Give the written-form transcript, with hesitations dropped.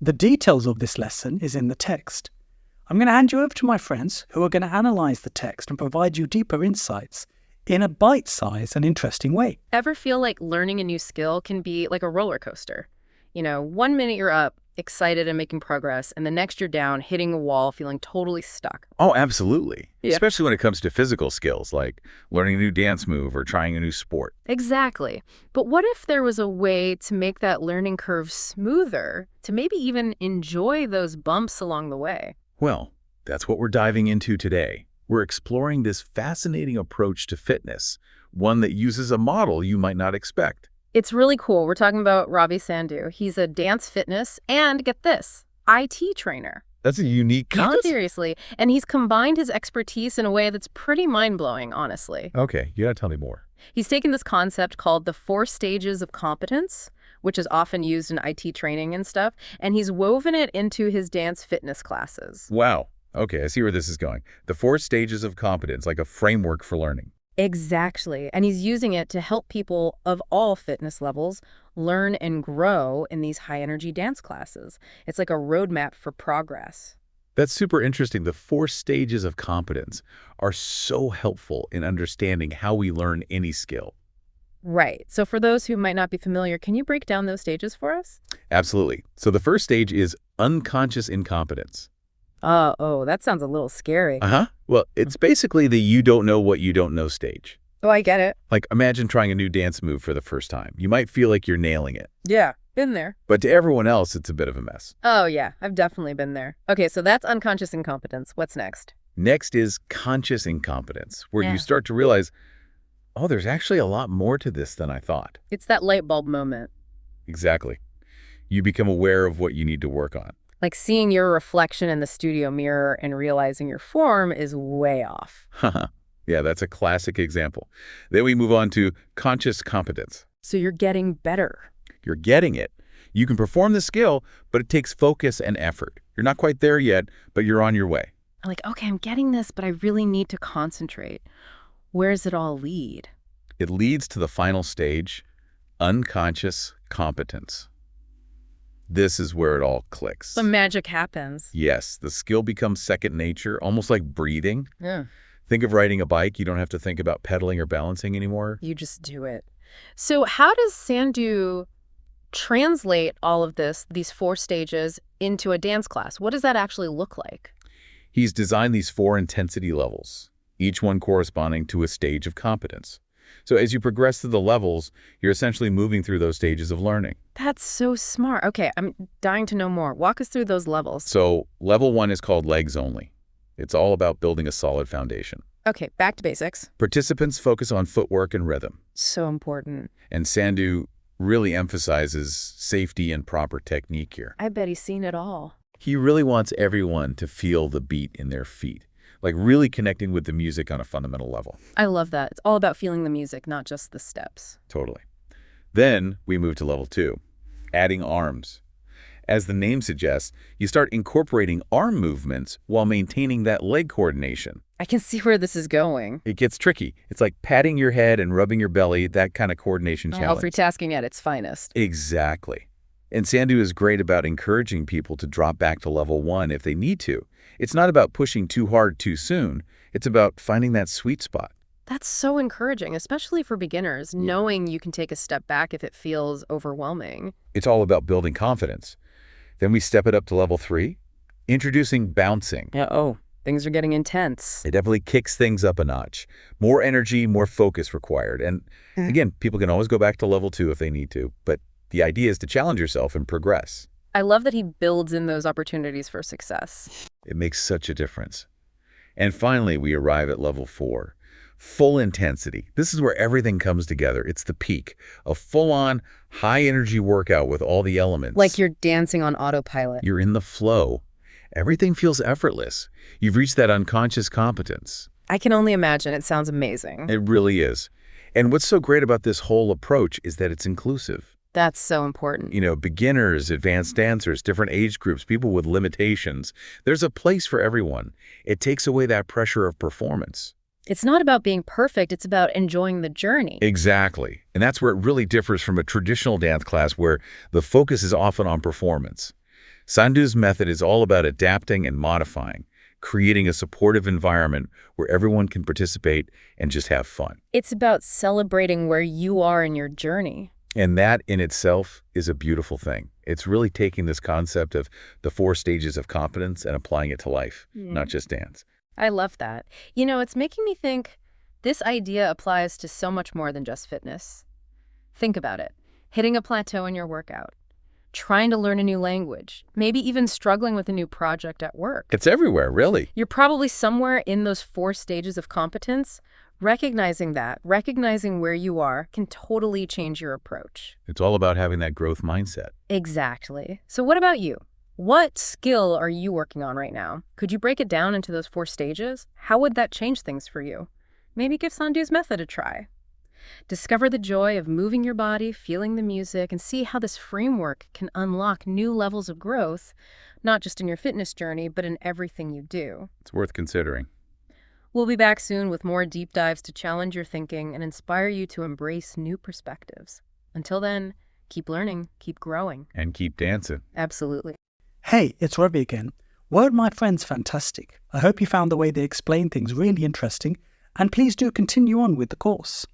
The details of this lesson is in the text. I'm going to hand you over to my friends who are going to analyze the text and provide you deeper insights in a bite-sized and interesting way. Ever feel like learning a new skill can be like a roller coaster? 1 minute you're up, excited and making progress, and the next you're down, hitting a wall, feeling totally stuck. Oh, absolutely. Yeah. Especially when it comes to physical skills, like learning a new dance move or trying a new sport. Exactly. But what if there was a way to make that learning curve smoother, to maybe even enjoy those bumps along the way? Well, that's what we're diving into today. We're exploring this fascinating approach to fitness, one that uses a model you might not expect. It's really cool. We're talking about Ravi Sandhu. He's a dance fitness and, get this, IT trainer. That's a unique concept. Seriously. And he's combined his expertise in a way that's pretty mind-blowing, honestly. Okay, you gotta tell me more. He's taken this concept called the 4 stages of competence, which is often used in IT training and stuff, and he's woven it into his dance fitness classes. Wow. Okay, I see where this is going. The 4 stages of competence, like a framework for learning. Exactly. And he's using it to help people of all fitness levels learn and grow in these high-energy dance classes. It's like a roadmap for progress. That's super interesting. The 4 stages of competence are so helpful in understanding how we learn any skill. Right. So for those who might not be familiar, can you break down those stages for us? Absolutely. So the first stage is unconscious incompetence. Oh, that sounds a little scary. Well, it's basically the you don't know what you don't know stage. Oh, I get it. Like, imagine trying a new dance move for the first time. You might feel like you're nailing it. Yeah, been there. But to everyone else, it's a bit of a mess. Oh, yeah, I've definitely been there. Okay, so that's unconscious incompetence. What's next? Next is conscious incompetence, where Yeah. you start to realize, oh, there's actually a lot more to this than I thought. It's that light bulb moment. Exactly. You become aware of what you need to work on. Like seeing your reflection in the studio mirror and realizing your form is way off. Yeah, that's a classic example. Then we move on to conscious competence. So you're getting better. You're getting it. You can perform the skill, but it takes focus and effort. You're not quite there yet, but you're on your way. Like, okay, I'm getting this, but I really need to concentrate. Where does it all lead? It leads to the final stage, unconscious competence. This is where it all clicks. The magic happens. Yes, the skill becomes second nature, almost like breathing. Yeah. Think of riding a bike. You don't have to think about pedaling or balancing anymore. You just do it. So how does Sandhu translate all of this, these 4 stages, into a dance class? What does that actually look like? He's designed these 4 intensity levels, each one corresponding to a stage of competence. So as you progress through the levels, you're essentially moving through those stages of learning. That's so smart. Okay, I'm dying to know more. Walk us through those levels. So level 1 is called legs only. It's all about building a solid foundation. Okay, back to basics. Participants focus on footwork and rhythm. So important. And Sandhu really emphasizes safety and proper technique here. I bet he's seen it all. He really wants everyone to feel the beat in their feet, like really connecting with the music on a fundamental level. I love that. It's all about feeling the music, not just the steps. Totally. Then we move to level 2, adding arms. As the name suggests, you start incorporating arm movements while maintaining that leg coordination. I can see where this is going. It gets tricky. It's like patting your head and rubbing your belly, that kind of coordination challenge. Multitasking at its finest. Exactly. And Sandhu is great about encouraging people to drop back to level 1 if they need to. It's not about pushing too hard too soon. It's about finding that sweet spot. That's so encouraging, especially for beginners, knowing you can take a step back if it feels overwhelming. It's all about building confidence. Then we step it up to level 3, introducing bouncing. Uh-oh, things are getting intense. It definitely kicks things up a notch. More energy, more focus required. And again, people can always go back to level 2 if they need to, but the idea is to challenge yourself and progress. I love that he builds in those opportunities for success. It makes such a difference. And finally, we arrive at level 4, full intensity. This is where everything comes together. It's the peak, a full-on, high-energy workout with all the elements. Like you're dancing on autopilot. You're in the flow. Everything feels effortless. You've reached that unconscious competence. I can only imagine. It sounds amazing. It really is. And what's so great about this whole approach is that it's inclusive. That's so important. You know, beginners, advanced dancers, different age groups, people with limitations. There's a place for everyone. It takes away that pressure of performance. It's not about being perfect. It's about enjoying the journey. Exactly. And that's where it really differs from a traditional dance class where the focus is often on performance. Sandhu's method is all about adapting and modifying, creating a supportive environment where everyone can participate and just have fun. It's about celebrating where you are in your journey. And that in itself is a beautiful thing. It's really taking this concept of the 4 stages of competence and applying it to life, not just dance. I love that. It's making me think this idea applies to so much more than just fitness. Think about it. Hitting a plateau in your workout, trying to learn a new language, maybe even struggling with a new project at work. It's everywhere, really. You're probably somewhere in those 4 stages of competence. Recognizing where you are can totally change your approach. It's all about having that growth mindset. Exactly. So what about you? What skill are you working on right now? Could you break it down into those 4 stages? How would that change things for you? Maybe give Sandhu's method a try. Discover the joy of moving your body, feeling the music, and see how this framework can unlock new levels of growth, not just in your fitness journey, but in everything you do. It's worth considering. We'll be back soon with more deep dives to challenge your thinking and inspire you to embrace new perspectives. Until then, keep learning, keep growing. And keep dancing. Absolutely. Hey, it's Ravi again. Weren't my friends fantastic? I hope you found the way they explain things really interesting, and please do continue on with the course.